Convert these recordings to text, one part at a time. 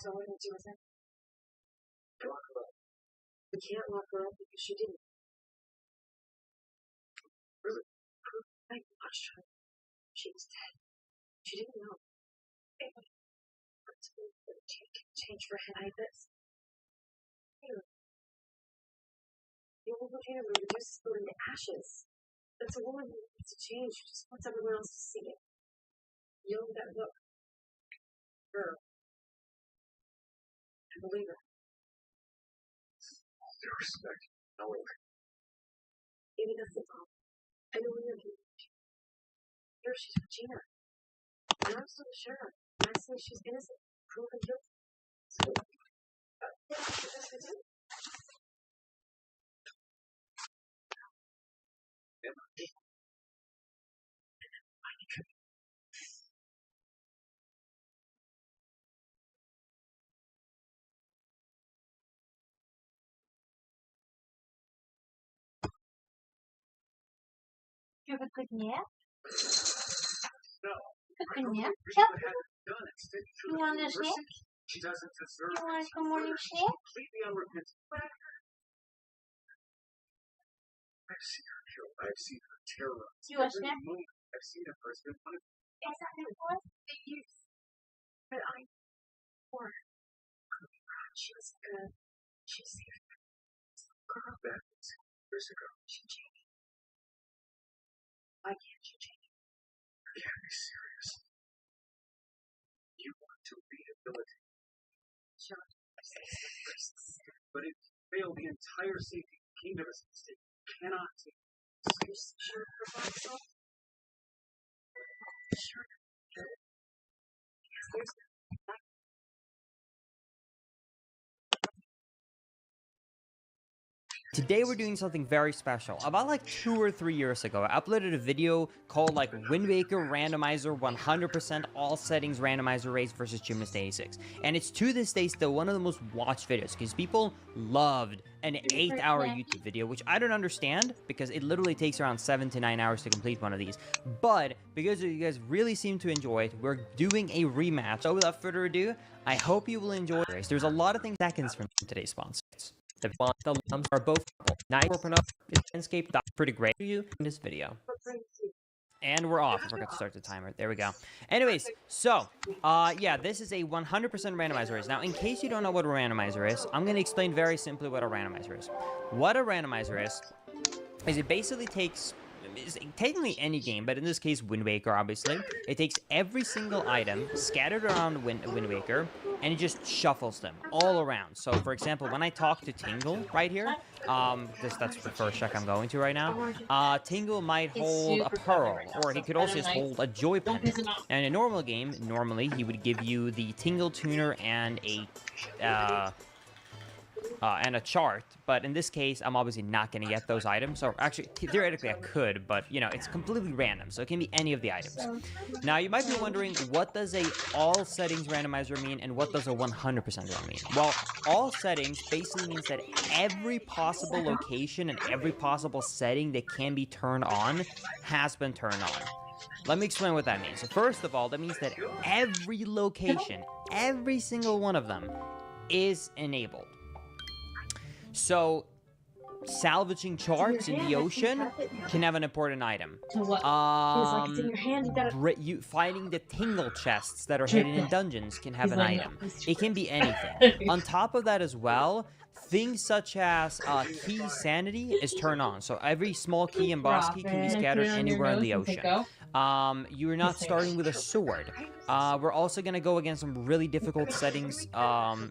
So what do we do with it? Lock her up. We can't lock her up because she didn't. Really? I watched her. She was dead. She didn't know. It would change for a head like this. The old Regina would reduce this building to ashes. That's a woman who needs to change. She just wants everyone else to see it. You know that look. Her. I believe her. All due respect. No way. Maybe that's the problem. I know when you're here, she's Regina. And I'm still the sheriff. I say she's innocent. Proven guilty. So, what's the best to do? Tu veux prévenir? No. Tu veux prévenir? You want a snack? She doesn't deserve You want some morning snack? completely unrepentant. I've seen her killed. I've seen her terrorized. You want a snack? I've seen her husband. Is that important? But I for her. She was good. She saved me. Girl, that was years ago. She changed. Why can't she change? You can't be serious. You want to rehabilitate. Sure. But if you fail the entire safety of the kingdom as a mistake, you cannot take it. You're sure for myself? Sure. Because there's Today we're doing something very special. About like 2 or 3 years ago, I uploaded a video called like Wind Waker Randomizer 100% all settings randomizer race versus Gymnast 86. And it's to this day still one of the most watched videos because people loved an 8-hour YouTube video, which I don't understand because it literally takes around 7 to 9 hours to complete one of these. But because you guys really seem to enjoy it, we're doing a rematch. So without further ado, I hope you will enjoy the race. There's a lot of things seconds from today's sponsors. The lumps are both nice. Open up the landscape. That's pretty great for you in this video. And we're off. I forgot to start the timer. There we go. Anyways, so, yeah, this is a 100% randomizer race. Now, in case you don't know what a randomizer is, I'm going to explain very simply what a randomizer is. What a randomizer is it basically takes... It's technically any game, but in this case, Wind Waker, obviously. It takes every single item scattered around Wind Waker, and it just shuffles them all around. So, for example, when I talk to Tingle right here, that's the first check I'm going to right now, Tingle might hold a Pearl, or he could also just hold a Joy Pen. And in a normal game, normally, he would give you the Tingle Tuner and a chart, but in this case, I'm obviously not going to get those items. So actually, theoretically, I could, but you know, it's completely random, so it can be any of the items. Now, you might be wondering, what does a all settings randomizer mean, and what does a 100% mean? Well, all settings basically means that every possible location and every possible setting that can be turned on has been turned on. Let me explain what that means. So first of all, that means that every location, every single one of them, is enabled. So, salvaging charts in the ocean can have an important item. Finding the Tingle chests that are hidden in dungeons can have an item. It can be anything. On top of that as well, things such as key sanity is turned on. So every small key and boss key can be scattered anywhere in the ocean. You're not starting with a sword. We're also going to go against some really difficult settings,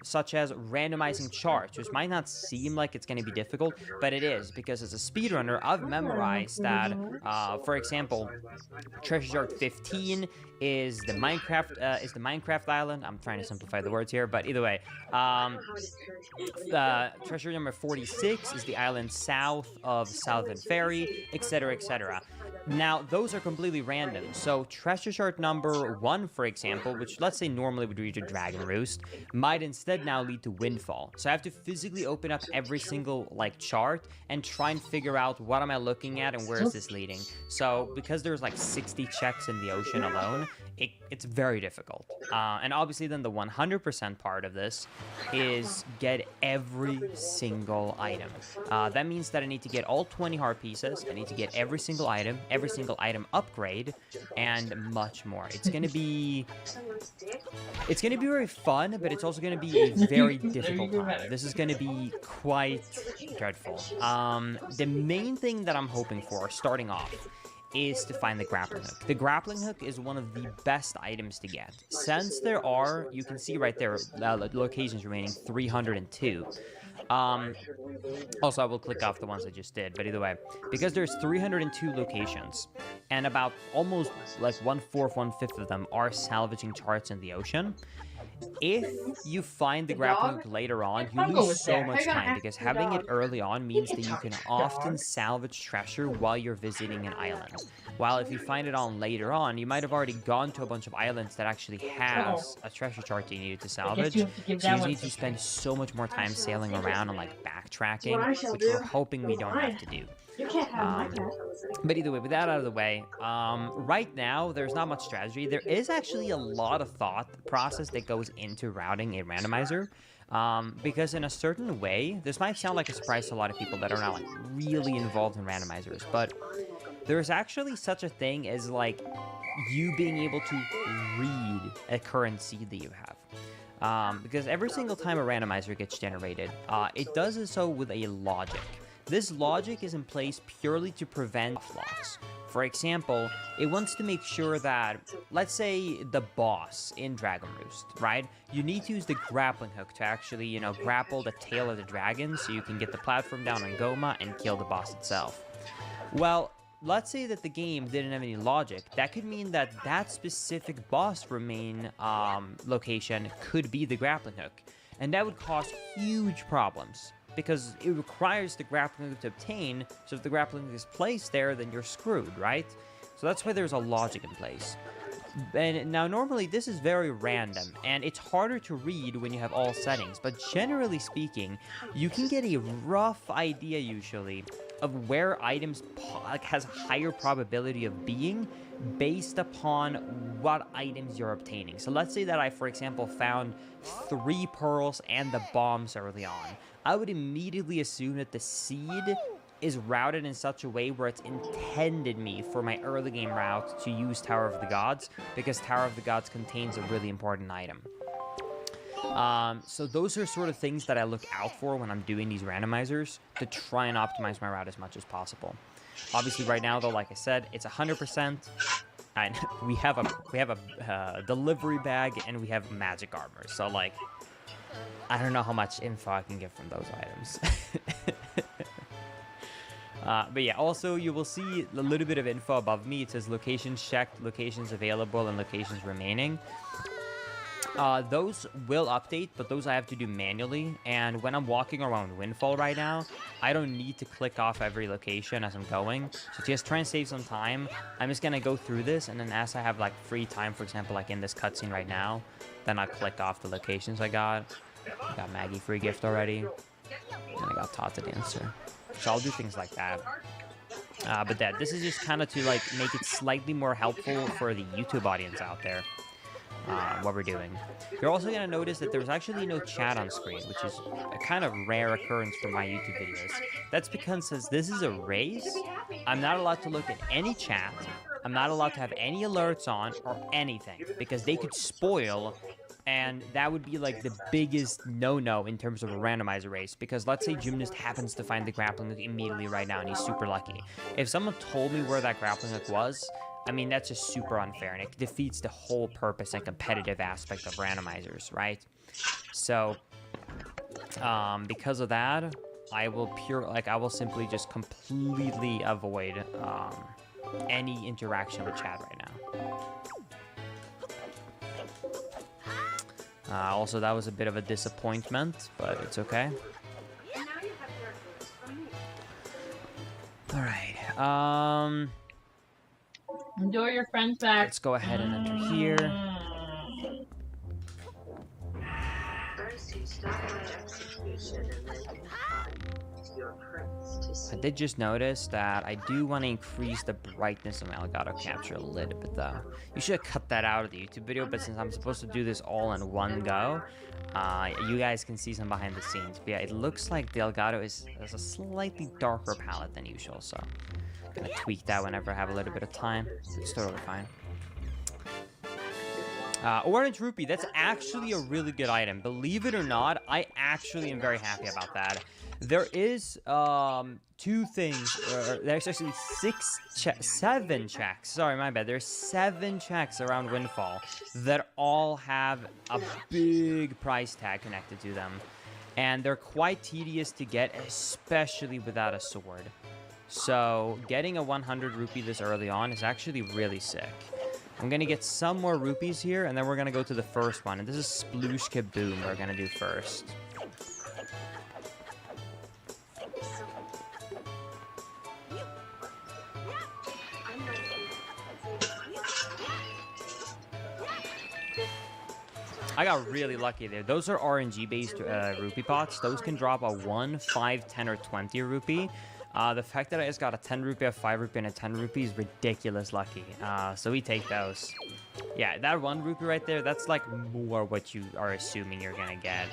such as randomizing charts, which might not seem like it's going to be difficult, but it is, because as a speedrunner, I've memorized that, for example, Treasure Chart 15 is the Minecraft island. I'm trying to simplify the words here, but either way, Treasure number 46 is the island south of Southern Ferry, etc., etc. Now, those are completely random. So, treasure chart number 1, for example, which let's say normally would read to Dragon Roost, might instead now lead to Windfall. So, I have to physically open up every single, like, chart and try and figure out what am I looking at and where is this leading. So, because there's like 60 checks in the ocean alone, it's very difficult. And obviously, then the 100% part of this is get every single item. That means that I need to get all 20 heart pieces. I need to get every single item upgrade, and much more. It's gonna be very fun, but it's also gonna be a very difficult time. This is gonna be quite dreadful. The main thing that I'm hoping for, starting off, is to find the grappling hook. The grappling hook is one of the best items to get. Since there are, you can see right there, locations remaining 302. Also, I will click off the ones I just did, but either way, because there's 302 locations, and about almost like 1/4, 1/5 of them are salvaging charts in the ocean. If you find the grappling hook later on, you lose so much time, because having it early on means that you can often salvage treasure while you're visiting an island. While if you find it on later on, you might have already gone to a bunch of islands that actually has a treasure chart that you needed to salvage. So you need to spend so much more time sailing around and like backtracking, which we're hoping we don't have to do. But either way, with that out of the way, right now, there's not much strategy. There is actually a lot of thought process that goes into routing a randomizer. Because in a certain way, this might sound like a surprise to a lot of people that are not like really involved in randomizers, but there's actually such a thing as like you being able to read a current seed that you have. Because every single time a randomizer gets generated, it does so with a logic. This logic is in place purely to prevent locks. For example, it wants to make sure that, let's say, the boss in Dragon Roost, right? You need to use the grappling hook to actually, you know, grapple the tail of the dragon so you can get the platform down on Goma and kill the boss itself. Well, let's say that the game didn't have any logic. That could mean that that specific boss remain location could be the grappling hook. And that would cause huge problems, because it requires the grappling hook to obtain, so if the grappling hook is placed there, then you're screwed, right? So that's why there's a logic in place. And now, normally, this is very random, and it's harder to read when you have all settings, but generally speaking, you can get a rough idea, usually, of where items has higher probability of being based upon what items you're obtaining. So let's say that I, for example, found 3 pearls and the bombs early on. I would immediately assume that the seed is routed in such a way where it's intended me for my early game route to use Tower of the Gods, because Tower of the Gods contains a really important item. So those are sort of things that I look out for when I'm doing these randomizers to try and optimize my route as much as possible. Obviously, right now, though, like I said, it's 100%. And we have a delivery bag and we have magic armor. So, like, I don't know how much info I can get from those items. But yeah, also you will see a little bit of info above me. It says locations checked, locations available, and locations remaining. Those will update, but those I have to do manually. And when I'm walking around Windfall right now, I don't need to click off every location as I'm going. So just try and save some time. I'm just gonna go through this, and then as I have like free time, for example, like in this cutscene right now, then I click off the locations I got. I got Maggie free gift already, and I got Tata Dancer. So I'll do things like that. But this is just kind of to like make it slightly more helpful for the YouTube audience out there. What we're doing. You're also going to notice that there's actually no chat on screen, which is a kind of rare occurrence for my YouTube videos. That's because since this is a race, I'm not allowed to look at any chat. I'm not allowed to have any alerts on or anything, because they could spoil, and that would be like the biggest no-no in terms of a randomizer race. Because let's say Gymnast happens to find the grappling hook immediately right now, and he's super lucky. If someone told me where that grappling hook was, I mean, that's just super unfair, and it defeats the whole purpose and competitive aspect of randomizers, right? So, because of that, I will simply just completely avoid any interaction with chat right now. Also, that was a bit of a disappointment, but it's okay. Enjoy your friends back. Let's go ahead and enter here. First, you stop my execution and then confide to your prince to see. I did just notice that I do want to increase the brightness of my Elgato capture a little bit though. You should have cut that out of the YouTube video, but since I'm supposed to do this all in one go, you guys can see some behind the scenes. But yeah, it looks like the Elgato has a slightly darker palette than usual, so I'm gonna tweak that whenever I have a little bit of time. It's totally fine. Orange Rupee, that's actually a really good item. Believe it or not, I actually am very happy about that. There is 2 things, there's actually 7 checks, sorry, my bad. There's 7 checks around Windfall that all have a big price tag connected to them. And they're quite tedious to get, especially without a sword. So getting a 100 rupee this early on is actually really sick. I'm gonna get some more rupees here, and then we're gonna go to the first one. And this is Sploosh Kaboom we're gonna do first. I got really lucky there. Those are RNG-based rupee pots. Those can drop a 1, 5, 10, or 20 rupee. The fact that I just got a 10 rupee, a 5 rupee, and a 10 rupee is ridiculous lucky. So we take those. Yeah, that 1 rupee right there, that's like more what you are assuming you're gonna get.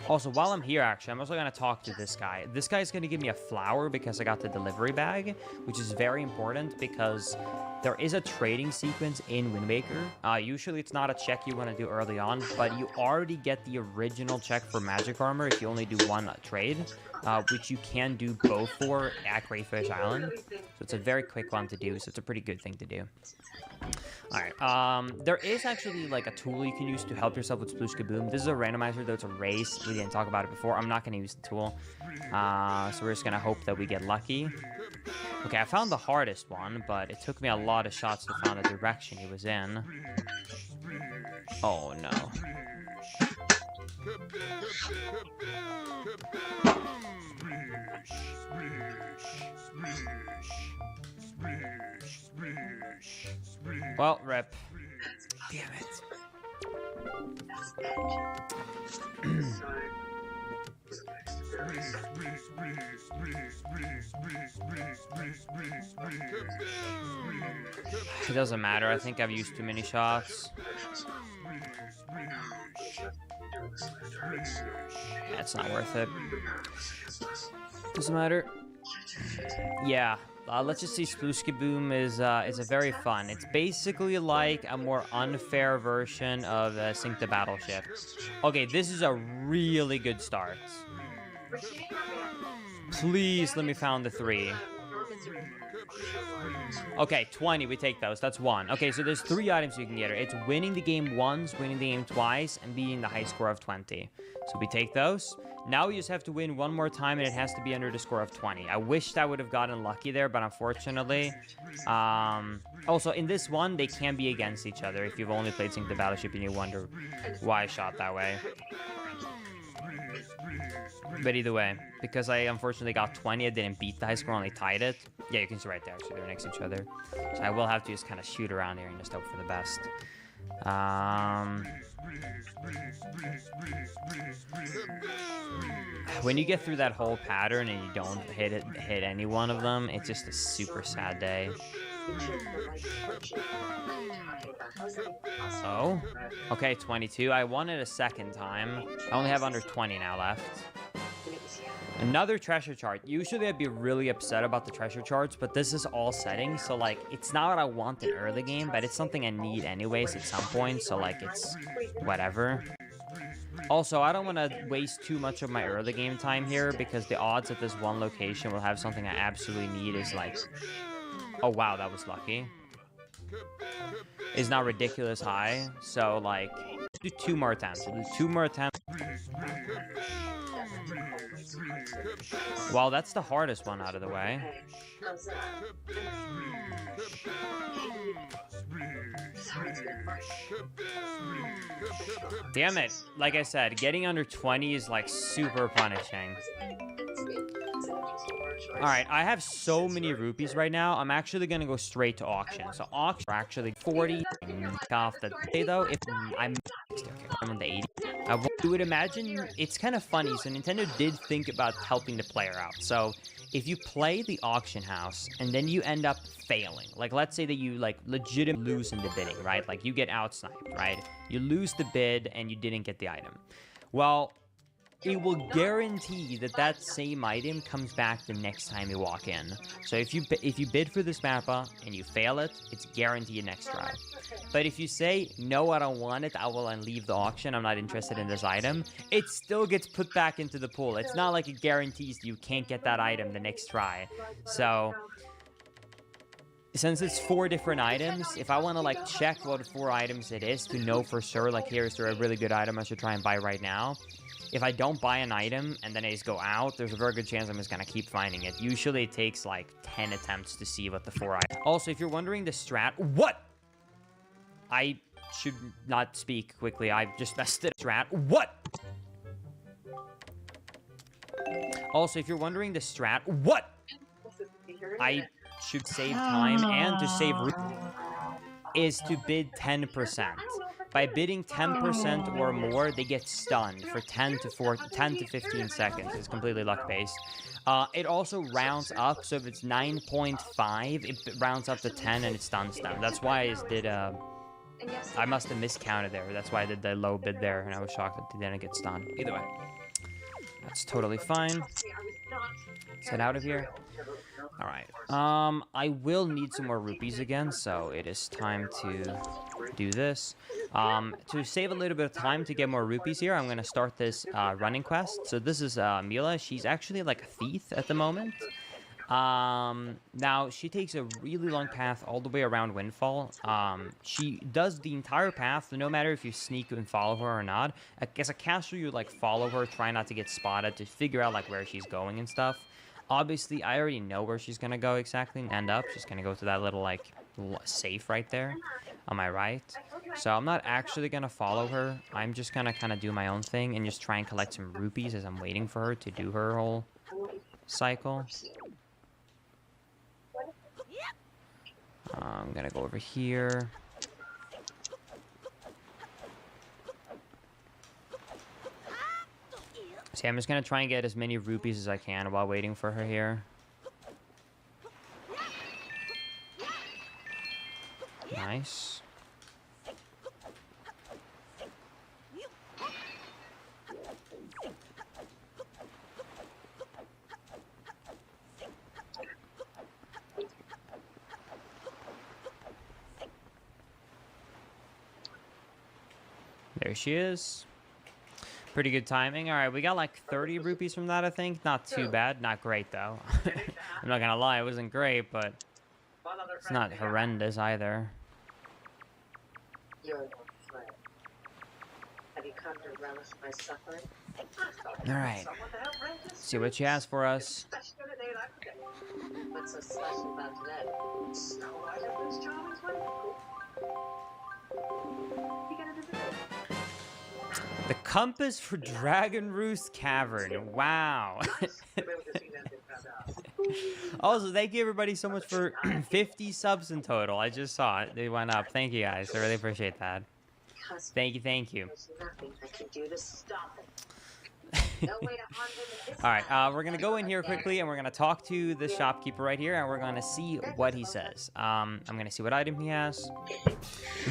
Also, while I'm here, actually, I'm also going to talk to this guy. This guy's going to give me a flower because I got the delivery bag, which is very important because there is a trading sequence in Wind Waker. Usually, it's not a check you want to do early on, but you already get the original check for magic armor if you only do 1 trade, which you can do both for at Greyfish Island. So it's a very quick one to do, so it's a pretty good thing to do. Alright, there is actually like a tool you can use to help yourself with Sploosh Kaboom. This is a randomizer, though it's a race. We didn't talk about it before. I'm not going to use the tool. So we're just going to hope that we get lucky. Okay, I found the hardest one, but it took me a lot of shots to find the direction he was in. Oh, no. Well, rip. Damn it. It doesn't matter. I think I've used too many shots. Yeah, it's not worth it. Doesn't matter. Yeah. Let's just see. Sploosh Kaboom is a very fun. It's basically like a more unfair version of Sink the Battleship. Okay, this is a really good start. Please let me find the 3. Okay, 20, we take those. That's 1. Okay, so there's 3 items you can get. It's winning the game once, winning the game twice, and beating the high score of 20. So we take those. Now we just have to win 1 more time, and it has to be under the score of 20. I wished I would have gotten lucky there, but unfortunately... also, in this one, they can be against each other. If you've only played Sink the Battleship and you wonder why I shot that way. But either way, because I unfortunately got 20, I didn't beat the high score, only tied it. Yeah, you can see right there, actually, they're next to each other. So I will have to just kind of shoot around here and just hope for the best. When you get through that whole pattern and you don't hit any one of them, it's just a super sad day. Oh, okay, 22. I won it a second time. I only have under 20 now left. Another treasure chart. Usually I'd be really upset about the treasure charts, but this is all settings, so like it's not what I want in early game, but it's something I need anyways at some point, so like it's whatever. Also, I don't want to waste too much of my early game time here because the odds that this one location will have something I absolutely need is like, oh wow, that was lucky. Is not ridiculous high, so like do 2 more attempts. We'll do 2 more attempts. Well, that's the hardest one out of the way. Damn it. Like I said, getting under 20 is like super punishing. Alright, I have so many rupees right now. I'm actually gonna go straight to auction. So auction are actually 40 off the day though. If I'm on the 80. You would imagine it's kind of funny. So Nintendo did think about helping the player out. So if you play the auction house and then you end up failing, like let's say that you like legitimately lose in the bidding, right? Like you get outsniped, right? You lose the bid and you didn't get the item. Well, it will guarantee that that same item comes back the next time you walk in. So if you bid for this mappa and you fail it, it's guaranteed next try. But if you say, no, I don't want it, I will leave the auction, I'm not interested in this item, it still gets put back into the pool. It's not like it guarantees you can't get that item the next try. So since it's 4 different items, if I want to like check what 4 items it is to know for sure, like here is there a really good item I should try and buy right now, if I don't buy an item and then I just go out, there's a very good chance I'm just gonna keep finding it. Usually it takes like 10 attempts to see what the 4 items. Also, if you're wondering the strat, what? I should not speak quickly. I just messed it. Strat, what? Also, if you're wondering the strat, what? I should save time and to save is to bid 10%. By bidding 10% or more, they get stunned for 10 to 15 seconds. It's completely luck-based. It also rounds up, so if it's 9.5, it rounds up to 10 and it stuns them. That's why I did, I must have miscounted there. That's why I did the low bid there, and I was shocked that they didn't get stunned. Either way, that's totally fine. Let's head out of here. All right. I will need some more rupees again, so it is time to do this. To save a little bit of time to get more rupees here, I'm going to start this running quest. So this is Mila. She's actually like a thief at the moment. Now, she takes a really long path all the way around Windfall. She does the entire path, no matter if you sneak and follow her or not. As a caster, you like follow her, try not to get spotted, to figure out like where she's going and stuff. Obviously, I already know where she's gonna go exactly and end up. She's gonna go to that little, like, safe right there on my right. So I'm not actually gonna follow her. I'm just gonna kind of do my own thing and just try and collect some rupees as I'm waiting for her to do her whole cycle. I'm gonna go over here. See, I'm just gonna try and get as many rupees as I can while waiting for her here. Nice. There she is. Pretty good timing. All right, we got like 30 rupees from that, I think. Not too bad. Not great, though. I'm not gonna lie, it wasn't great, but it's not horrendous either. You're no friend. Have you come to relish my suffering? All right. See what she has for us. What's so special about today? Snow White and Prince Charming's wedding. You gonna visit? The compass for Dragon Roost Cavern. Wow. Also, thank you everybody so much for 50 subs in total. I just saw it. They went up. Thank you guys. I really appreciate that. Thank you, thank you. There's nothing I can do to stop it. No way to harm him at this All right, time. we're gonna go in here quickly and we're gonna talk to the shopkeeper right here and we're gonna see what he says. I'm gonna see what item he has.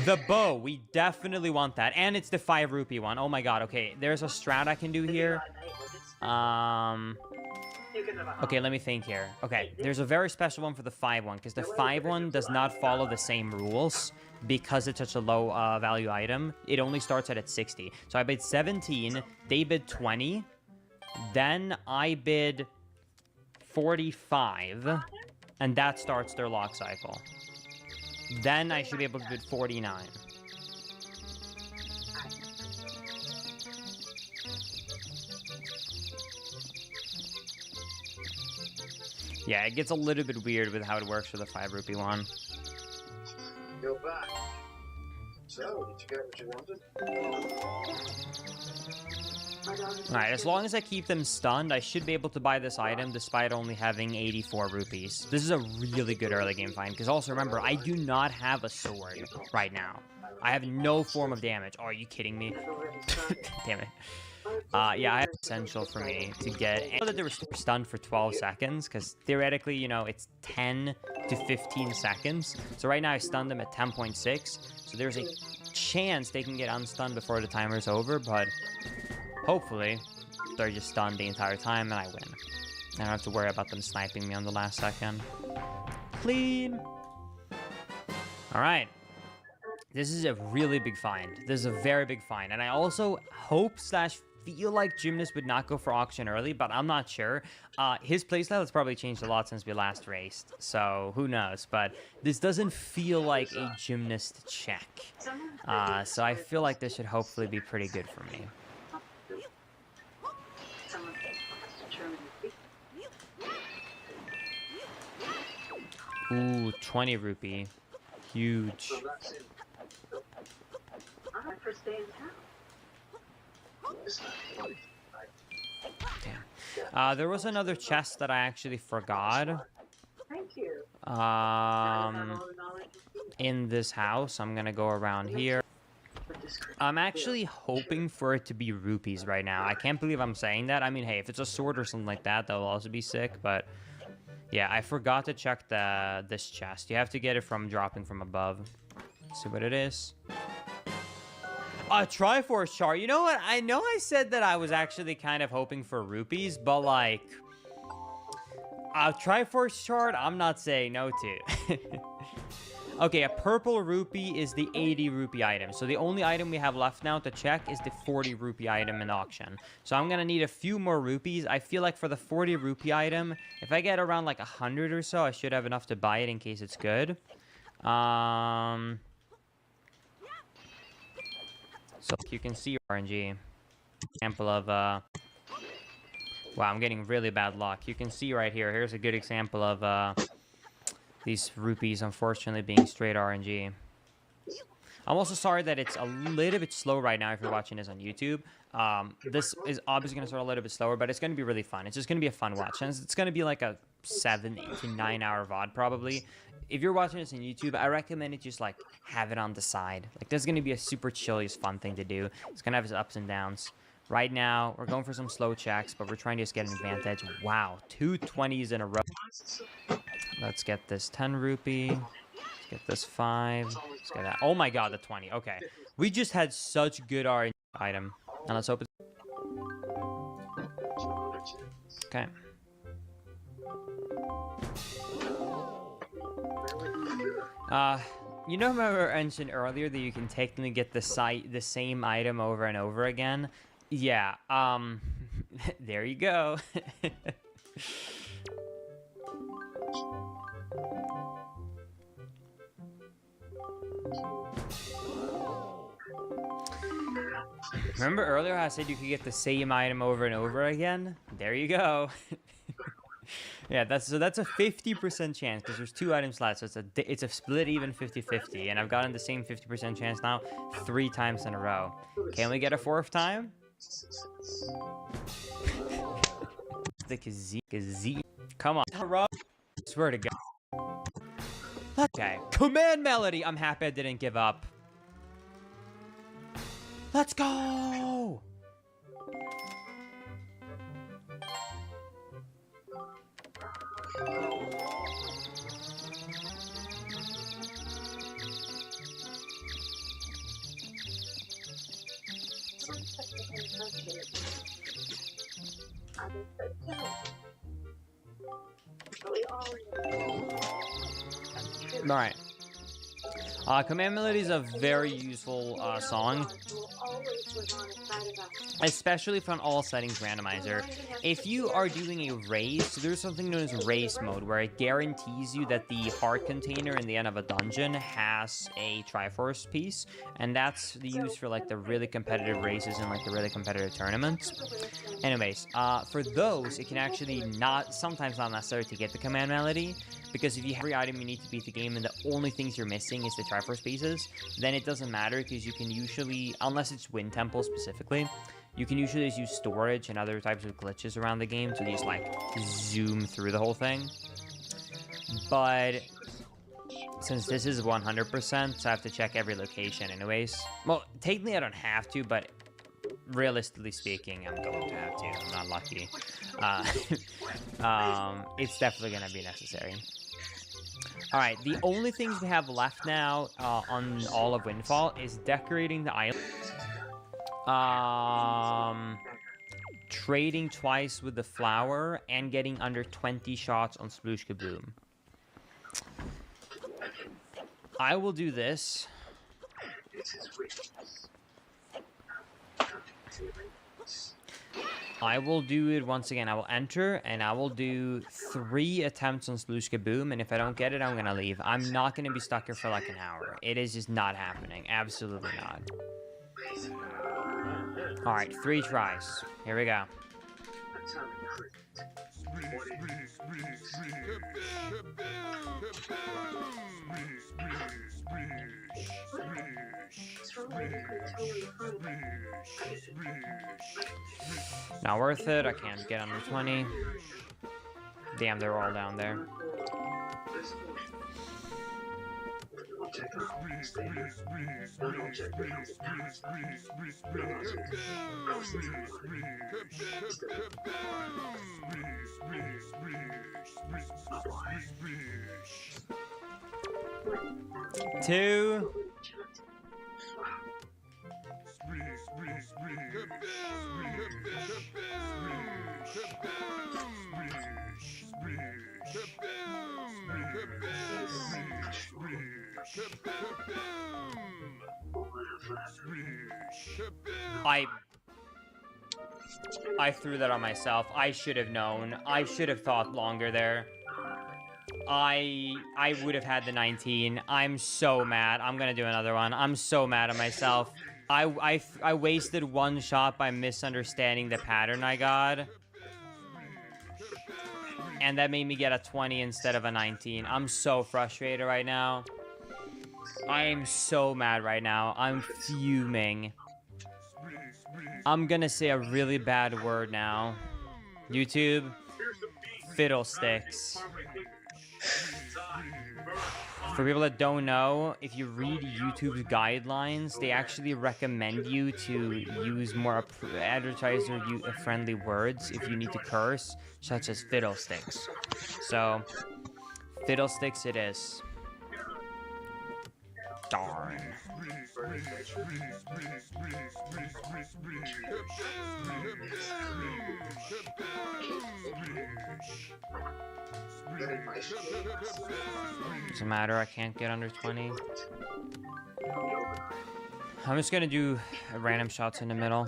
The bow, we definitely want that, and it's the 5 rupee one. Oh my god. Okay, there's a strat I can do here. Okay, let me think here. Okay, there's a very special one for the 5 one, because the 5 one does not follow the same rules because it's such a low value item. It only starts at 60. So I bid 17, they bid 20, then I bid 45, and that starts their lock cycle. Then I should be able to bid 49. Yeah, it gets a little bit weird with how it works for the 5 rupee one. You're back. So, did you get what you wanted? Alright, as long as I keep them stunned, I should be able to buy this item despite only having 84 rupees. This is a really good early game find, because also remember, I do not have a sword right now. I have no form of damage. Oh, are you kidding me? Damn it. Yeah, I have essential for me to get. I know that they were stunned for 12 seconds, because theoretically, you know, it's 10 to 15 seconds. So right now I stunned them at 10.6. So there's a chance they can get unstunned before the timer's over, but hopefully they're just stunned the entire time and I win. I don't have to worry about them sniping me on the last second. Clean. All right. This is a really big find. This is a very big find. And I also hope / feel like Gymnast would not go for auction early, but I'm not sure. His playstyle has probably changed a lot since we last raced, so who knows. But this doesn't feel like a Gymnast check. So I feel like this should hopefully be pretty good for me. Ooh, 20 rupee. Huge. Damn. There was another chest that I actually forgot. Thank you. In this house. I'm gonna go around here. I'm actually hoping for it to be rupees right now. I can't believe I'm saying that. I mean, hey, if it's a sword or something like that, that'll also be sick, but yeah, I forgot to check this chest. You have to get it from dropping from above. Let's see what it is. A Triforce chart. You know what? I know I said that I was actually kind of hoping for rupees, but like a Triforce chart, I'm not saying no to. Okay, a purple rupee is the 80 rupee item. So the only item we have left now to check is the 40 rupee item in auction. So I'm gonna need a few more rupees. I feel like for the 40 rupee item, if I get around like 100 or so, I should have enough to buy it in case it's good. So you can see RNG. Example of, wow, I'm getting really bad luck. You can see right here. Here's a good example of these rupees, unfortunately, being straight RNG. I'm also sorry that it's a little bit slow right now if you're watching this on YouTube. This is obviously going to start a little bit slower, but it's going to be really fun. It's just going to be a fun watch. And it's going to be like a 7, 8 to 9 hour VOD probably. If you're watching this on YouTube, I recommend it just like have it on the side. Like this is going to be a super chill, fun thing to do. It's going to have its ups and downs. Right now, we're going for some slow checks, but we're trying to just get an advantage. Wow, 2 20s in a row. Let's get this 10 rupee. Let's get this 5. Let's get that. Oh my god, the 20. Okay. We just had such good RNG item. Now let's open. Okay. You know, remember I mentioned earlier that you can technically get the same item over and over again? Yeah, there you go. Remember earlier I said you could get the same item over and over again? There you go. Yeah, that's a 50% chance because there's 2 items left, so it's a split even 50-50, and I've gotten the same 50% chance now 3 times in a row. Can we get a 4th time? The Kazee. Come on, I swear to God. Okay, command melody. I'm happy I didn't give up. Let's go. All right. Command Melody is a very useful song, especially for an all settings randomizer. If you are doing a race, there's something known as race mode, where it guarantees you that the heart container in the end of a dungeon has a Triforce piece, and that's the use for like the really competitive races and like the really competitive tournaments. Anyways, for those, it can actually sometimes not necessary to get the Command Melody, because if you have every item you need to beat the game and the only things you're missing is the Triforce pieces, then it doesn't matter because you can usually, unless it's Wind Temple specifically, you can usually just use storage and other types of glitches around the game to just like zoom through the whole thing. But since this is 100%, so I have to check every location anyways. Well, technically I don't have to, but realistically speaking, I'm going to have to. I'm not lucky. It's definitely going to be necessary. Alright, the only things we have left now on all of Windfall is decorating the island, trading twice with the flower, and getting under 20 shots on Sploosh Kaboom. I will do this. I will do it once again. I will enter, and I will do 3 attempts on Sploosh Kaboom, and if I don't get it, I'm gonna leave. I'm not gonna be stuck here for like an hour. It is just not happening. Absolutely not. Alright, 3 tries. Here we go. Not worth it. I can't get under 20. Damn, they're all down there. Two. I threw that on myself. I should have known. I should have thought longer there. I would have had the 19. I'm so mad. I'm gonna do another one. I'm so mad at myself. I wasted 1 shot by misunderstanding the pattern I got. And that made me get a 20 instead of a 19. I'm so frustrated right now. I am so mad right now. I'm fuming. I'm gonna say a really bad word now. YouTube, fiddlesticks. For people that don't know, if you read YouTube's guidelines, they actually recommend you to use more advertiser-friendly words if you need to curse, such as fiddlesticks. So, fiddlesticks it is. Darn. Doesn't matter, I can't get under 20. I'm just gonna do random shots in the middle.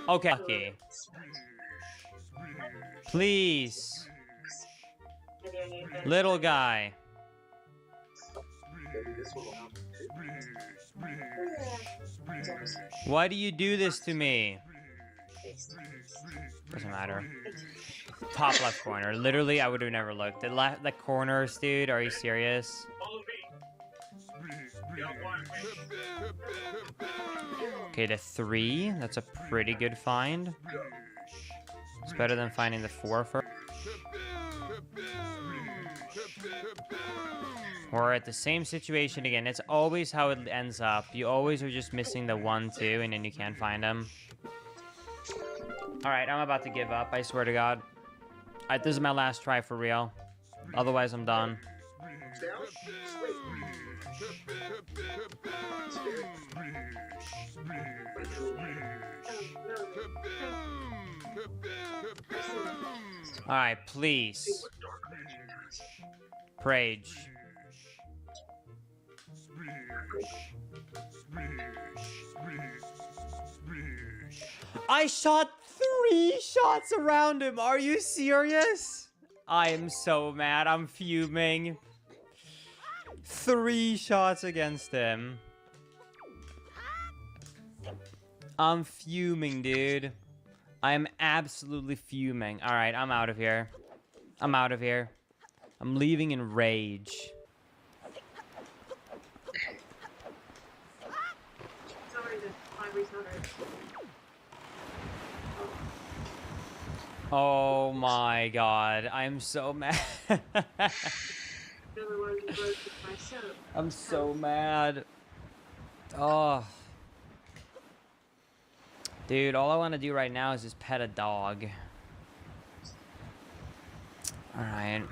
Okay. Please. Little guy. Why do you do this to me? Doesn't matter. Top left corner. Literally, I would have never looked. The corners, dude. Are you serious? Okay, the 3. That's a pretty good find. It's better than finding the 4 first. We're at the same situation again. It's always how it ends up. You always are just missing the 1, 2, and then you can't find them. Alright, I'm about to give up. I swear to God. This is my last try for real. Otherwise, I'm done. Alright, please. Prage. I shot 3 shots around him. Are you serious? I am so mad. I'm fuming. 3 shots against him. I'm fuming, dude. I'm absolutely fuming. All right, I'm out of here. I'm out of here. I'm leaving in rage. Sorry that my retarded. Oh my god, I'm so mad. Otherwise, you broke with myself. I'm so mad. Oh. Dude, all I want to do right now is just pet a dog. Alright.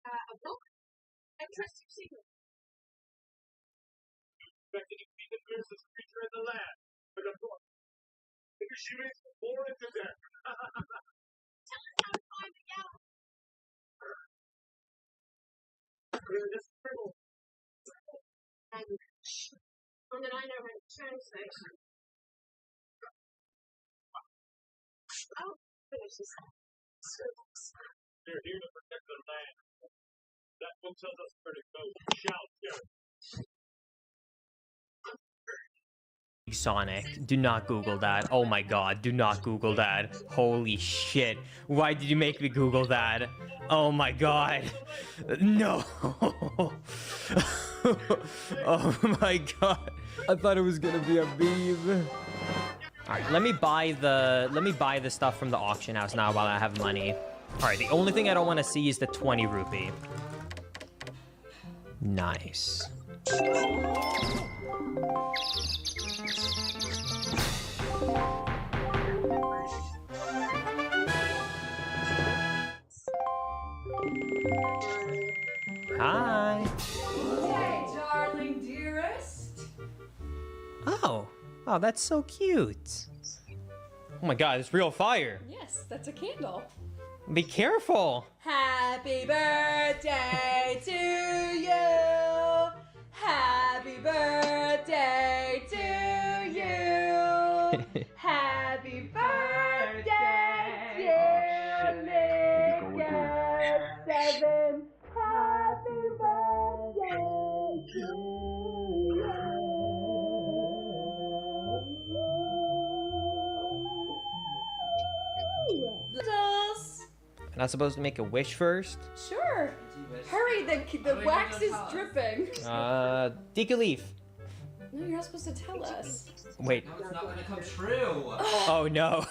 A book? Interesting secret. Expecting to be the fiercest creature in the land, but of course, because she makes me bored to death. Tell us how to find the gallery. This scribble. Language. One that I know how to translate. Oh, finish this. They're here to protect the land. That book tells us where to go. Shout, Jared. Sonic, do not Google that. Oh my god, do not Google that. Holy shit. Why did you make me Google that? Oh my god. No. Oh my god. I thought it was gonna be a meme. Alright, let me buy the stuff from the auction house now while I have money. Alright, the only thing I don't want to see is the 20 rupee. Nice. Hi. Hey, darling dearest. Oh, that's so cute. Oh my god, it's real fire. Yes, that's a candle. Be careful. Happy birthday to you. Happy birthday to you. Happy birthday, dear Mr. 7. Happy birthday to you. Littles. Am I supposed to make a wish first? Sure. Hurry, the wax is dripping. Deacon Leaf. No, you're not supposed to tell us. Wait. No, it's not gonna come true. Oh no.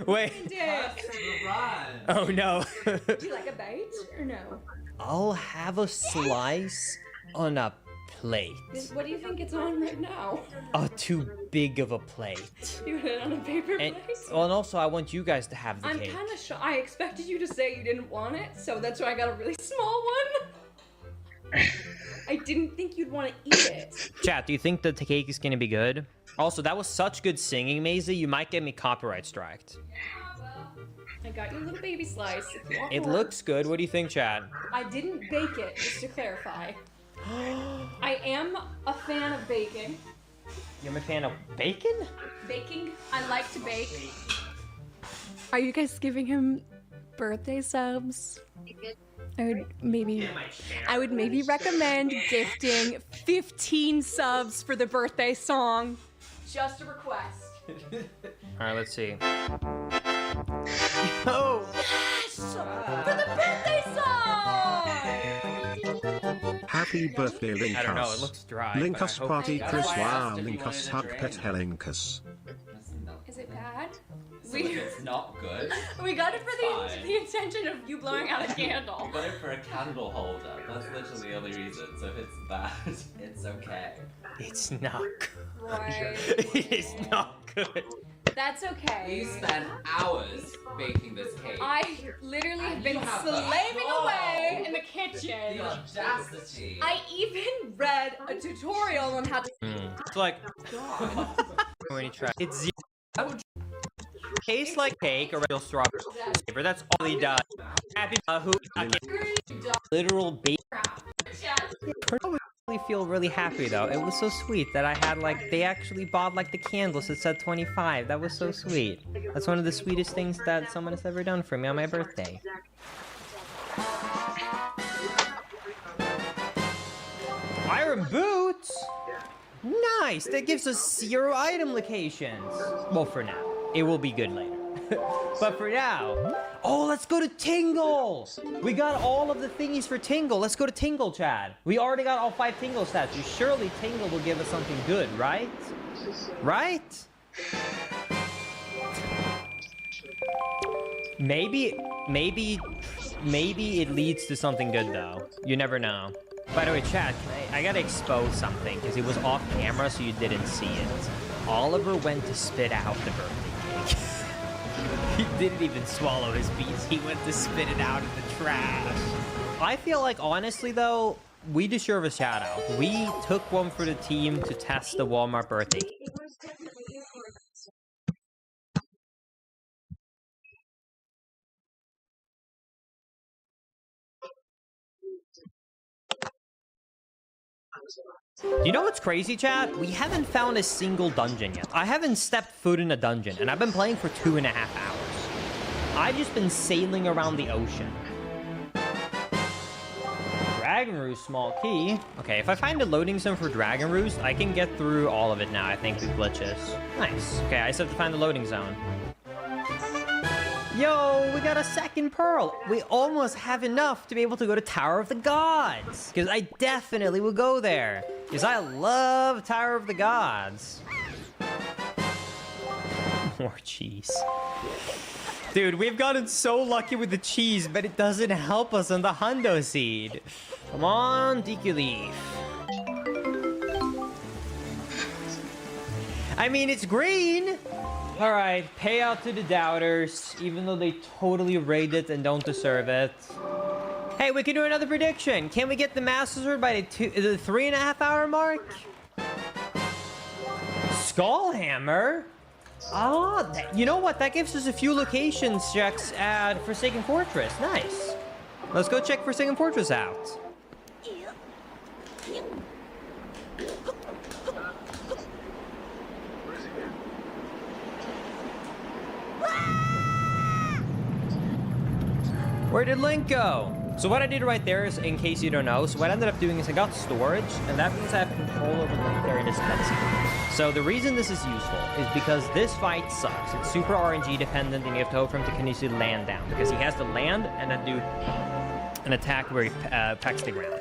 Wait. Dick. Run. Oh no. Do you like a bite or no? I'll have a slice on a plate. What do you think it's on right now? Oh, too big of a plate. You put it on a paper And, plate? well, and also I want you guys to have the I'm cake. kind of shocked. I expected you to say you didn't want it, so that's why I got a really small one. I didn't think you'd want to eat it. Chat, do you think the cake is gonna be good? Also, that was such good singing, Maisie. You might get me copyright striked. I got you a little baby slice. If you want It more. looks good. What do you think, Chat? I didn't bake it, just to clarify. I am a fan of baking. You're a fan of bacon? Baking, I like to bake. Are you guys giving him birthday subs? I would maybe recommend gifting 15 subs for the birthday song. Just a request. All right, let's see. Oh! Yes! For the birthday song! Happy birthday, Linkus. I don't know. It looks dry. but I Linkus hope- party That's Chris why I wow asked if you wanted Linkus to hug drink. pet Helinkus. Is Is it bad? So if it's not good, We got it for Fine. the intention of you blowing out a candle. you got it for a candle holder. That's literally the only reason. So if it's bad, it's okay. It's not good. Right. It's not good. That's okay. You spent hours baking this cake. I literally have been You have the slaving away gall. in the kitchen. The audacity. I even read a tutorial on how to. It's like when you try. It's zero. I would Tastes like cake or real strawberry flavor. That's all he does. Happy who literal bake. I really feel really happy though. It was so sweet that I had like they actually bought like the candles that said 25. That was so sweet. That's one of the sweetest things that someone has ever done for me on my birthday. Iron boots. Nice. That gives us 0 item locations. Well, for now. It will be good later. But for now, oh, let's go to Tingle. We got all of the thingies for Tingle. Let's go to Tingle, Chad. We already got all 5 Tingle statues. Surely Tingle will give us something good, right? Right? Maybe it leads to something good though. You never know. By the way, Chad, I gotta expose something because it was off camera, so you didn't see it. Oliver went to spit out the birthday cake. He didn't even swallow his piece. He went to spit it out in the trash. I feel like, honestly, though, we deserve a shout out. We took one for the team to test the Walmart birthday cake. It was definitely important. You know what's crazy, chat? We haven't found a single dungeon yet. I haven't stepped foot in a dungeon, and I've been playing for 2.5 hours. I've just been sailing around the ocean. Dragon Roost, small key. Okay, if I find a loading zone for Dragon Roost, I can get through all of it now, I think, with glitches. Nice. Okay, I just have to find the loading zone. Yo, we got a second pearl. We almost have enough to be able to go to Tower of the Gods. Because I definitely will go there. Because I love Tower of the Gods. More cheese. Dude, we've gotten so lucky with the cheese, but it doesn't help us on the Hundo Seed. Come on, DQ Leaf. I mean, it's green. All right, payout to the doubters, even though they totally raid it and don't deserve it. Hey, we can do another prediction. Can we get the Master Sword by the 3.5 hour mark? Skullhammer? Oh, you know what? That gives us a few locations checks at Forsaken Fortress. Nice. Let's go check Forsaken Fortress out. Where did Link go? So what I did right there is, in case you don't know, so what I ended up doing is I got storage, and that means I have control over Link there in his cutscene. So the reason this is useful is because this fight sucks. It's super RNG dependent, and you have to hope for him to continuously land down, because he has to land and then do an attack where he pecks the ground,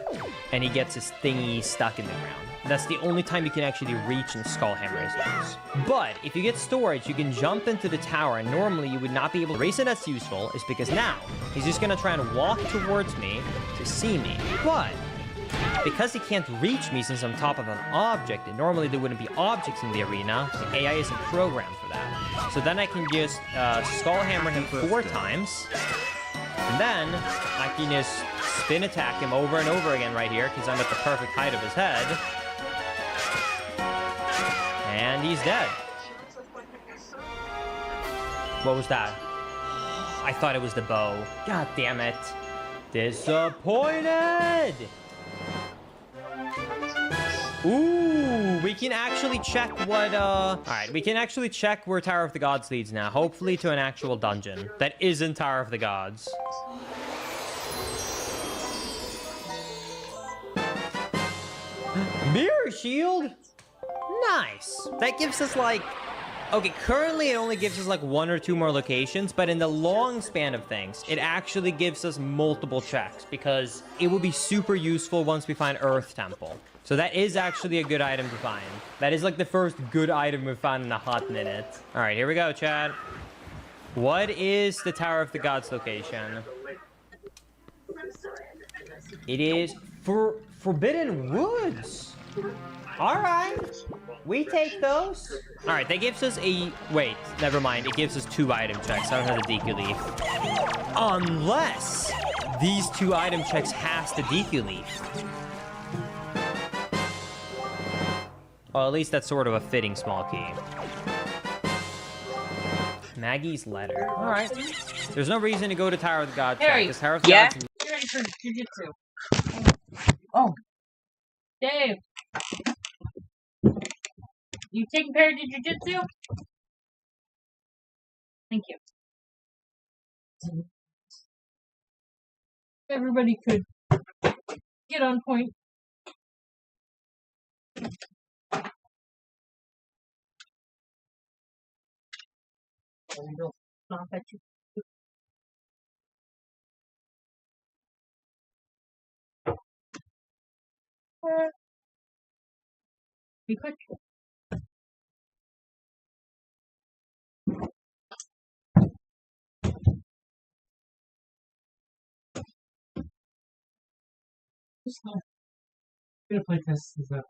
and he gets his thingy stuck in the ground. That's the only time you can actually reach in Skullhammer is use. But if you get storage, you can jump into the tower, and normally you would not be able to. The reason that's useful is because now he's just gonna try and walk towards me to see me. But because he can't reach me since I'm top of an object, and normally there wouldn't be objects in the arena, the AI isn't programmed for that. So then I can just Skullhammer him 4 times, and then I can just spin attack him over and over again right here because I'm at the perfect height of his head. And he's dead. What was that? I thought it was the bow. God damn it. Disappointed! Ooh, we can actually check what, Alright, we can actually check where Tower of the Gods leads now. Hopefully to an actual dungeon that isn't Tower of the Gods. Mirror Shield? Nice. That gives us like... Okay, currently it only gives us like 1 or 2 more locations, but in the long span of things, it actually gives us multiple checks because it will be super useful once we find Earth Temple. So that is actually a good item to find. That is like the first good item we've found in a hot minute. All right, here we go, Chad. What is the Tower of the Gods location? It is Forbidden Woods. All right. We take those. All right, that gives us a... Wait, never mind. It gives us 2 item checks. I don't have the DQ leaf. Unless these 2 item checks has the DQ leaf. Well, at least that's sort of a fitting small key. Maggie's letter. All right. There's no reason to go to Tower of the Gods. Harry, Because Tower of the yeah? Gods... You're ready for jujitsu. Oh. Dave. You taking Perry to jujitsu? Thank you. Everybody could get on point. And they'll stomp at you. Be quick. I'm gonna play test this up.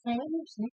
I understand.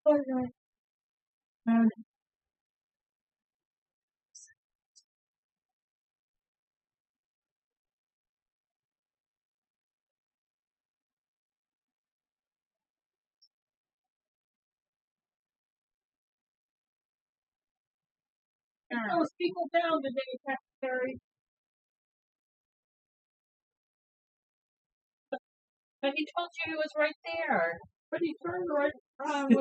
Okay. Those people down today, Secretary. But he told you he was right there. But he turned right around.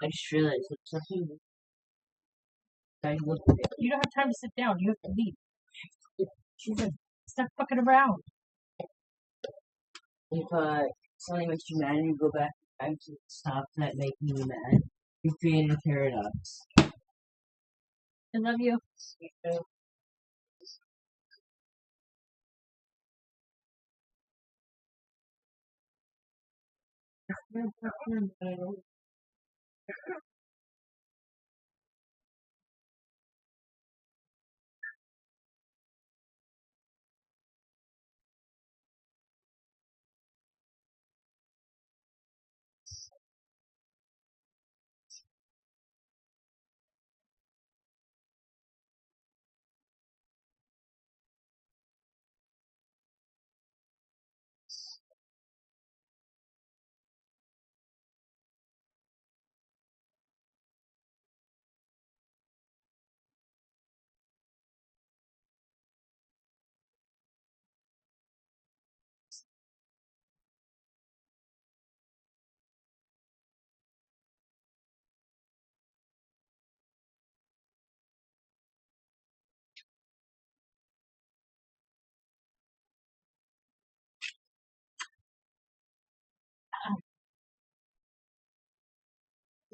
I just realized that something. You don't have time to sit down. You have to leave. She's like, stop fucking around. If something makes you mad and you go back in time to stop that making you mad, you create a paradox. I love you. You too.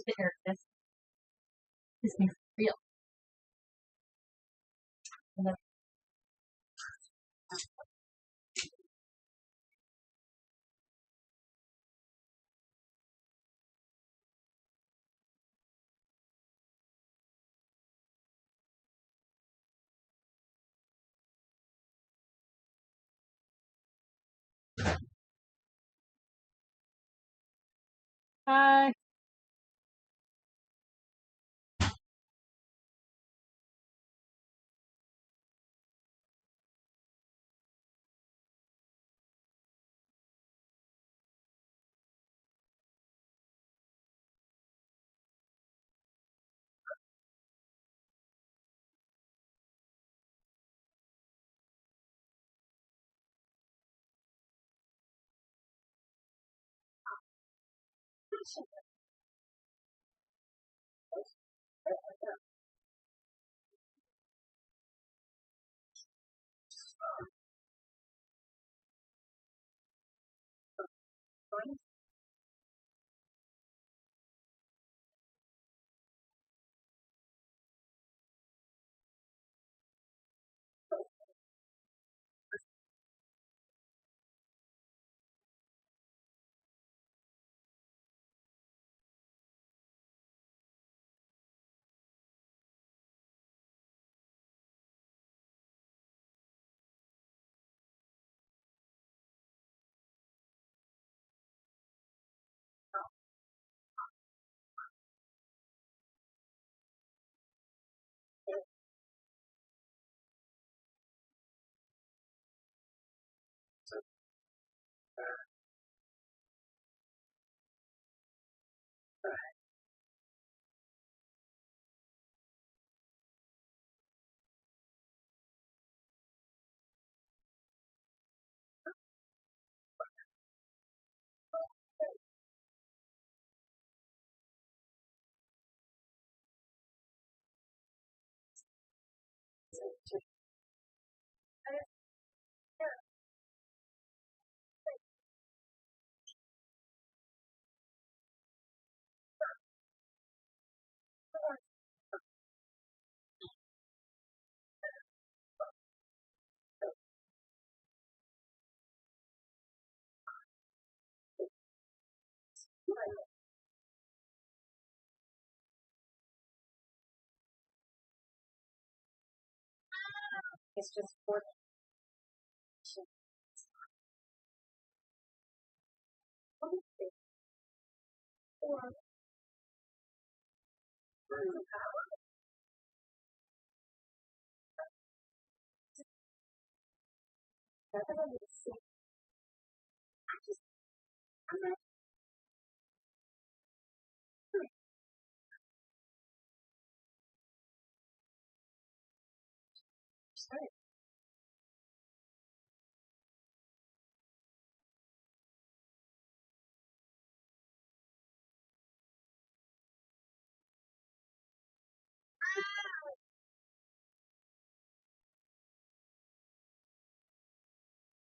the air test. This is real. Hi. It's just for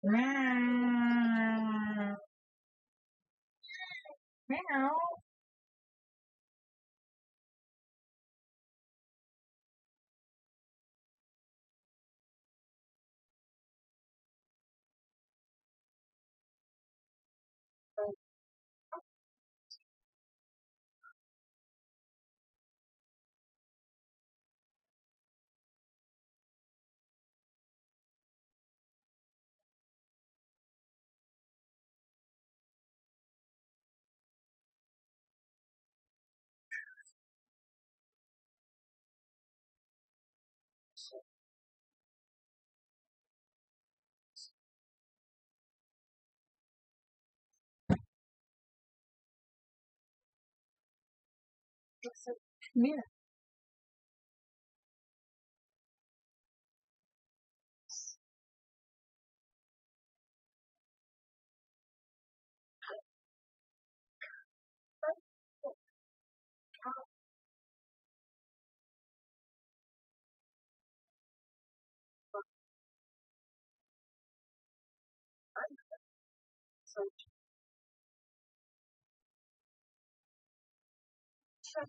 Meow. Meow. Yeah.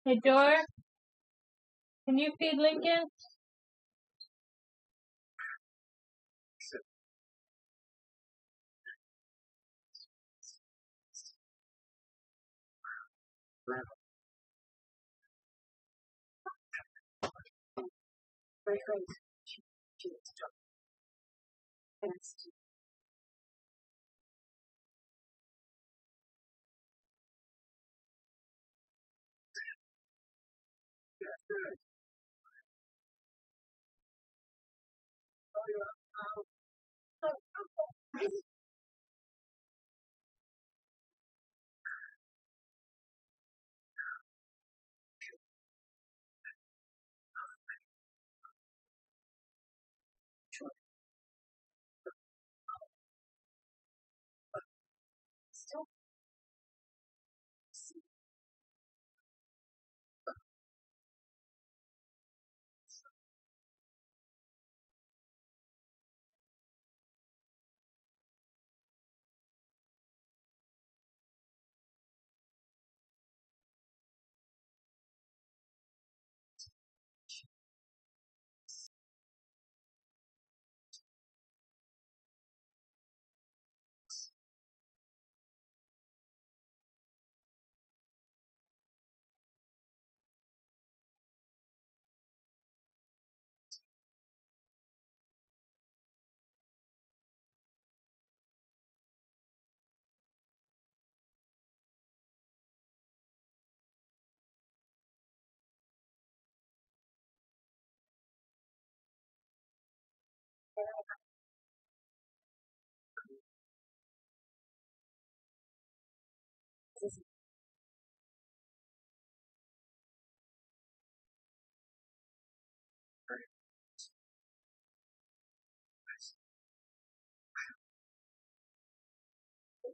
Hey, Dora, can you feed Lincoln? Very crazy. She was drunk. And it's still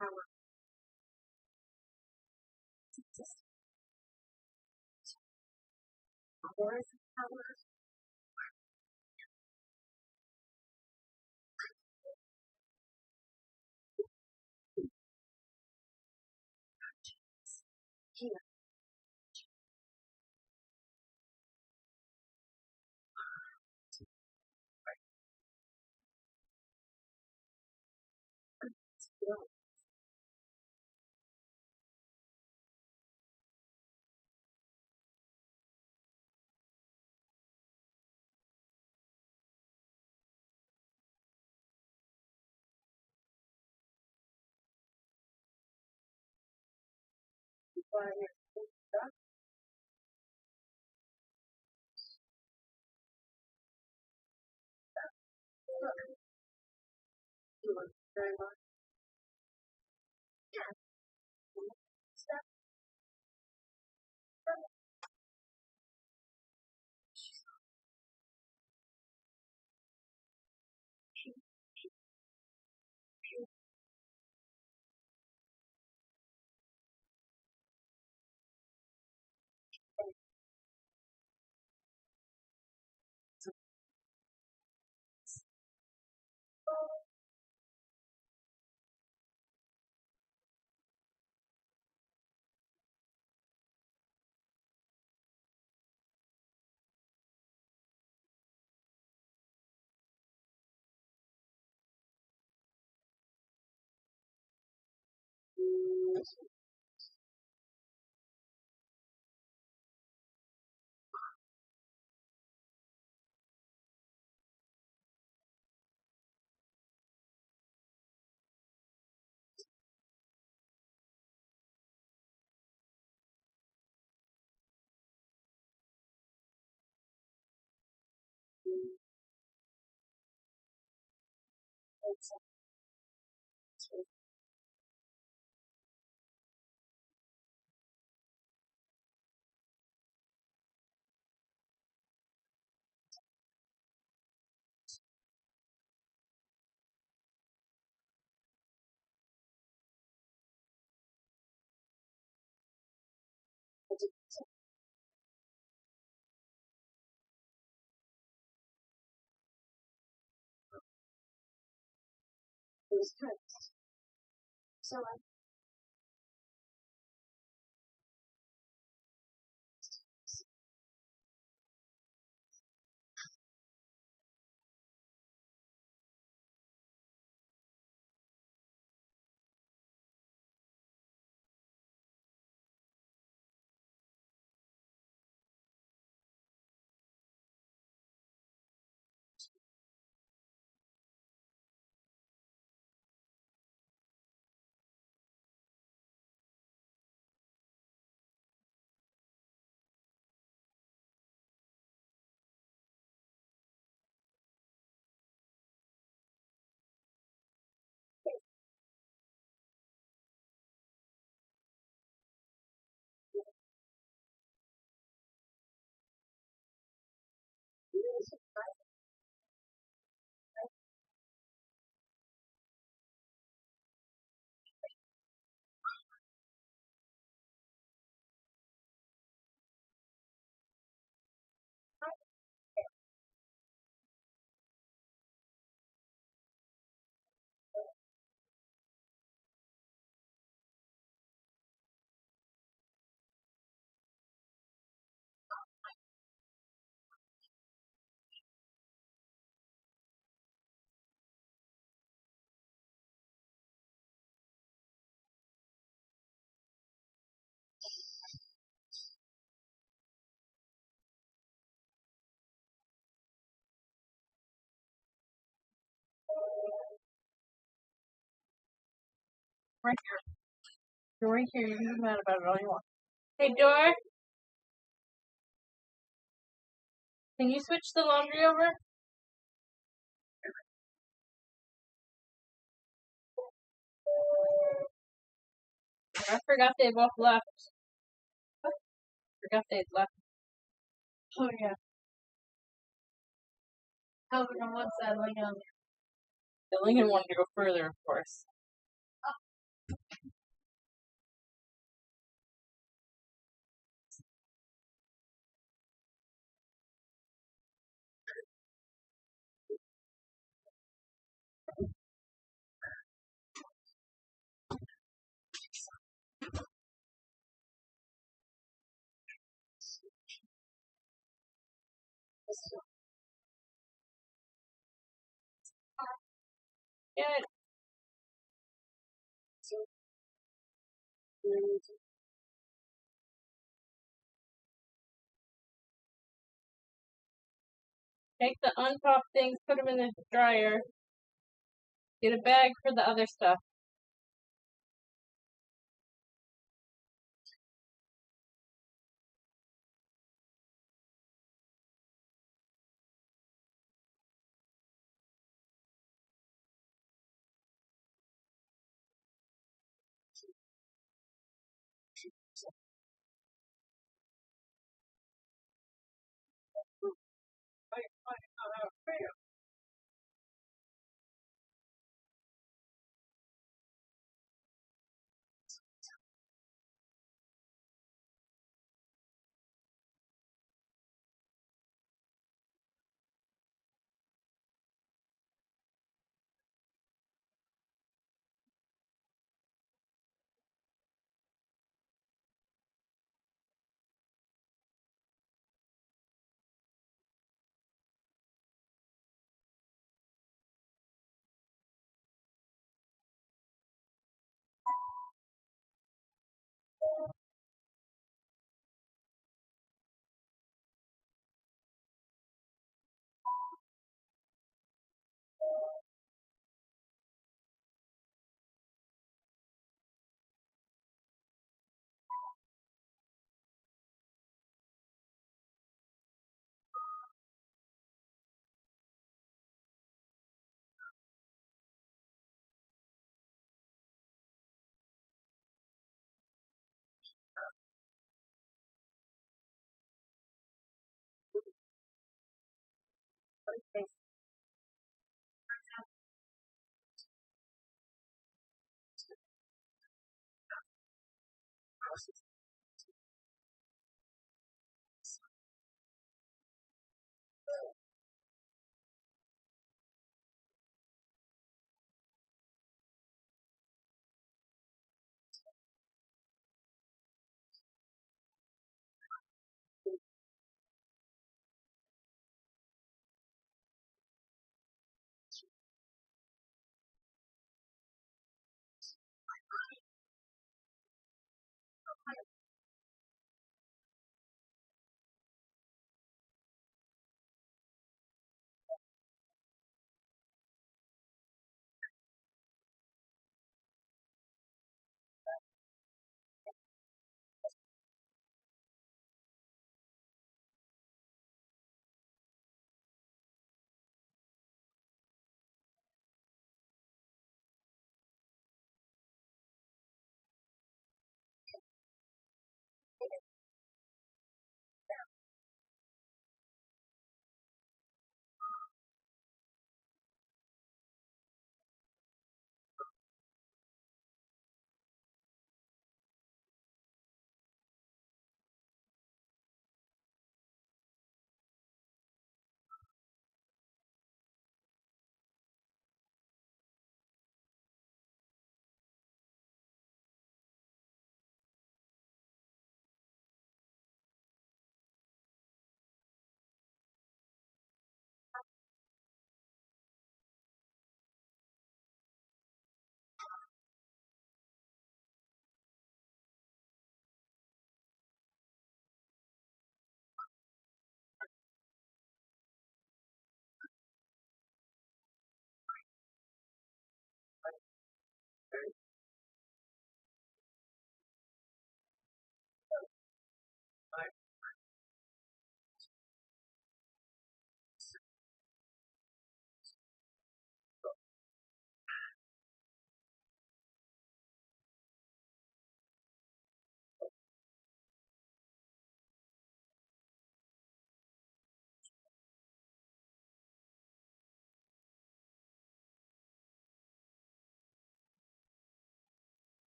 power. There is power. Here. Still. Before I get stuff, you look very well. Yeah. Stuff. It was good. So I Right here. You're right here. You can be mad about it all you want. Hey, Door, can you switch the laundry over? I forgot they both left. Forgot they'd left. Oh, yeah. Calvin on one side, Lincoln on the other. The Lincoln wanted to go further, of course. Good. Take the unpopped things, put them in the dryer. Get a bag for the other stuff.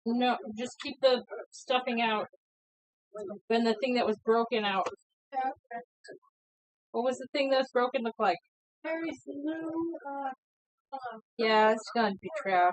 No, just keep the stuffing out. Then the thing that was broken out. What was the thing that was broken look like? Yeah, it's gonna be trash.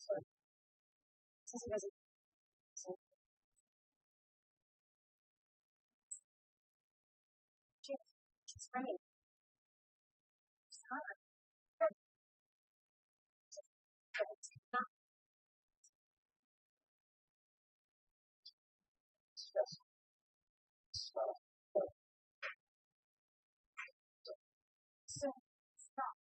Since he doesn't, so it's funny. It's not. It's not. So stop.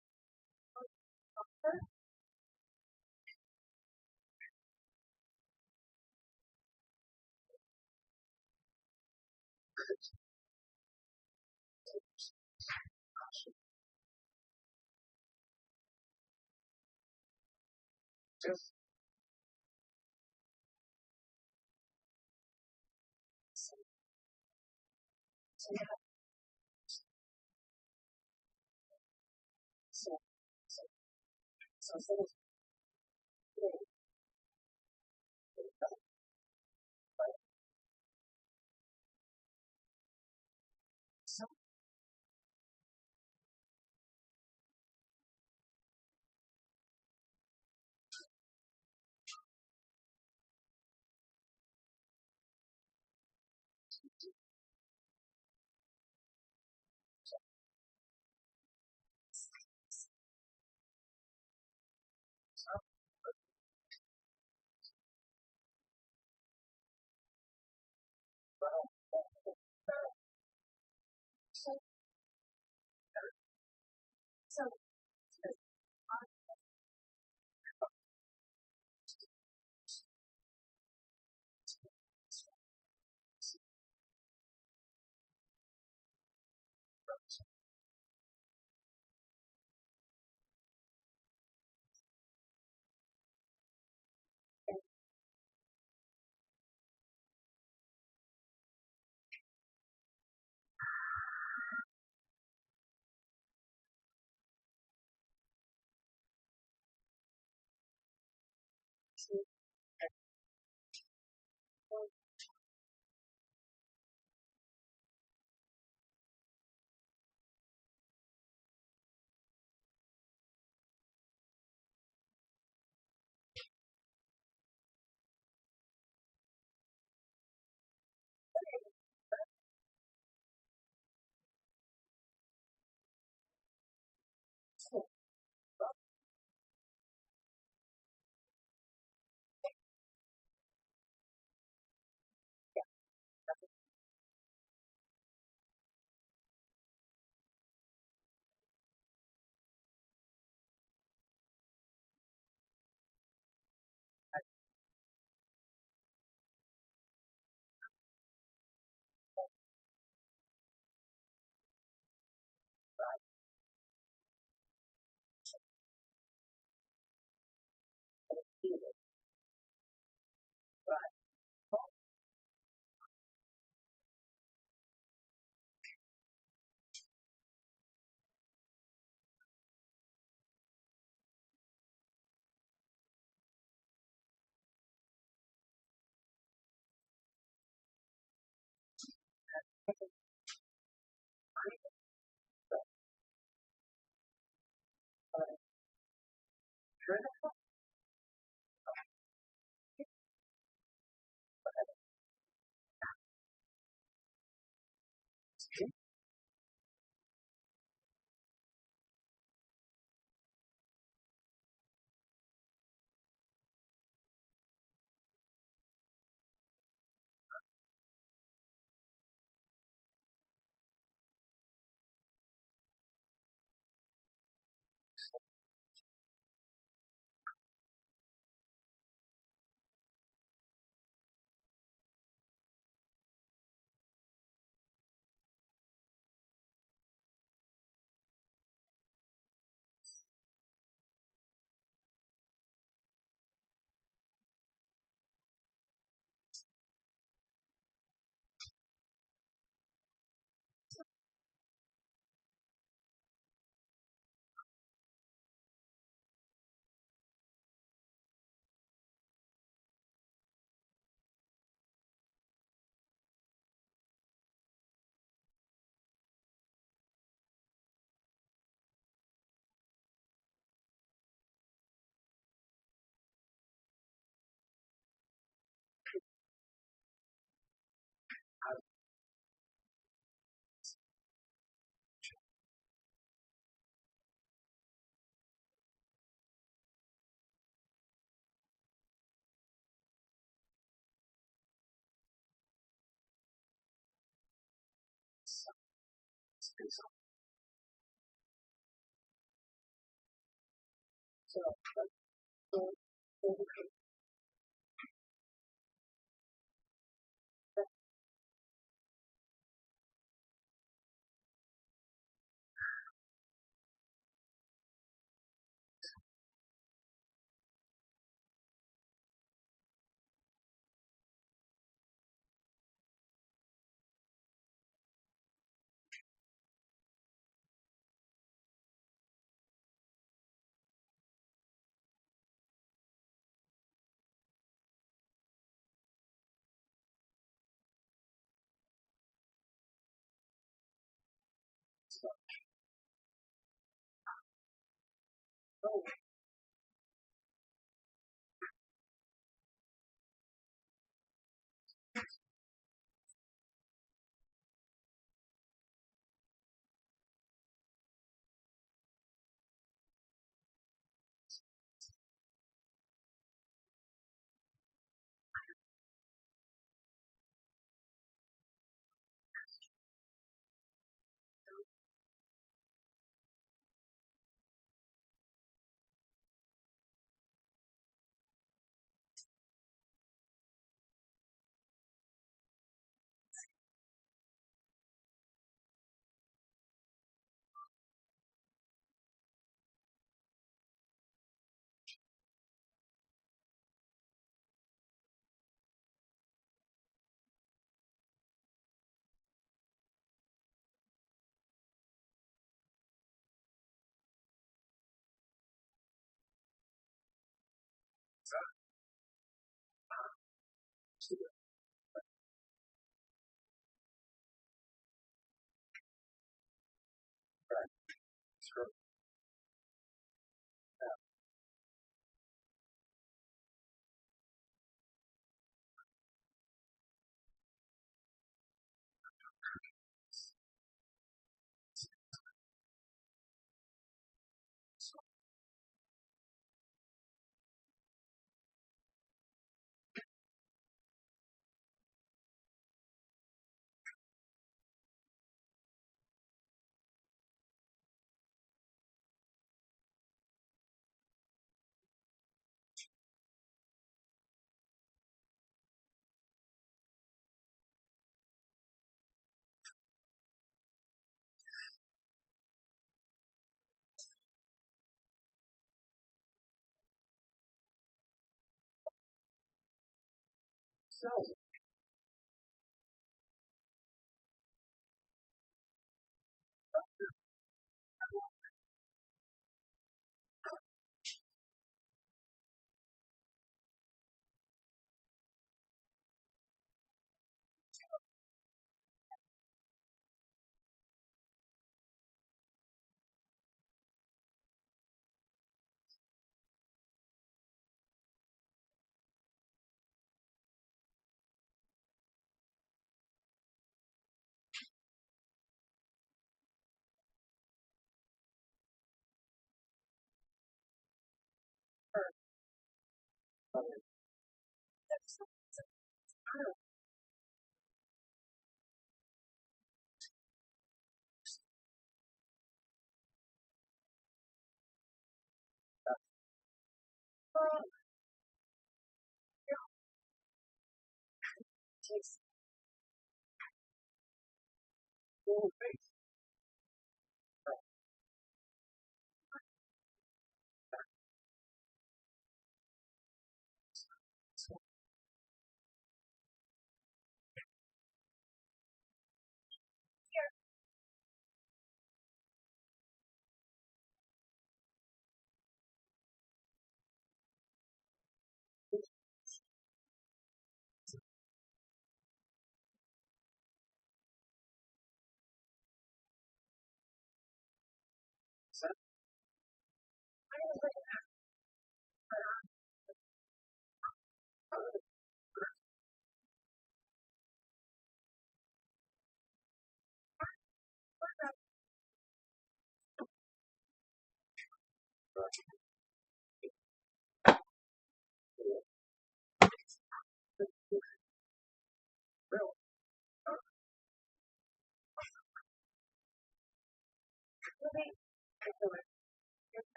Just So yeah. So so so instead of so so so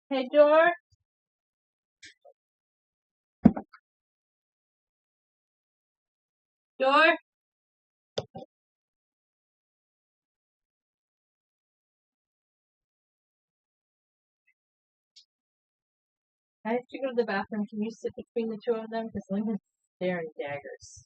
Hey, George. George. I have to go to the bathroom. Can you sit between the two of them? Because Lincoln's staring daggers.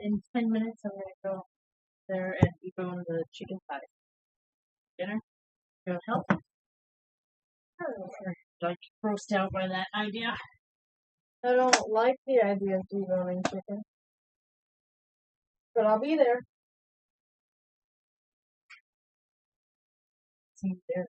In 10 minutes, I'm gonna go there and debone the chicken thighs. Dinner? You want help? Like grossed out by that idea. I don't like the idea of deboning chicken, but I'll be there. See you there.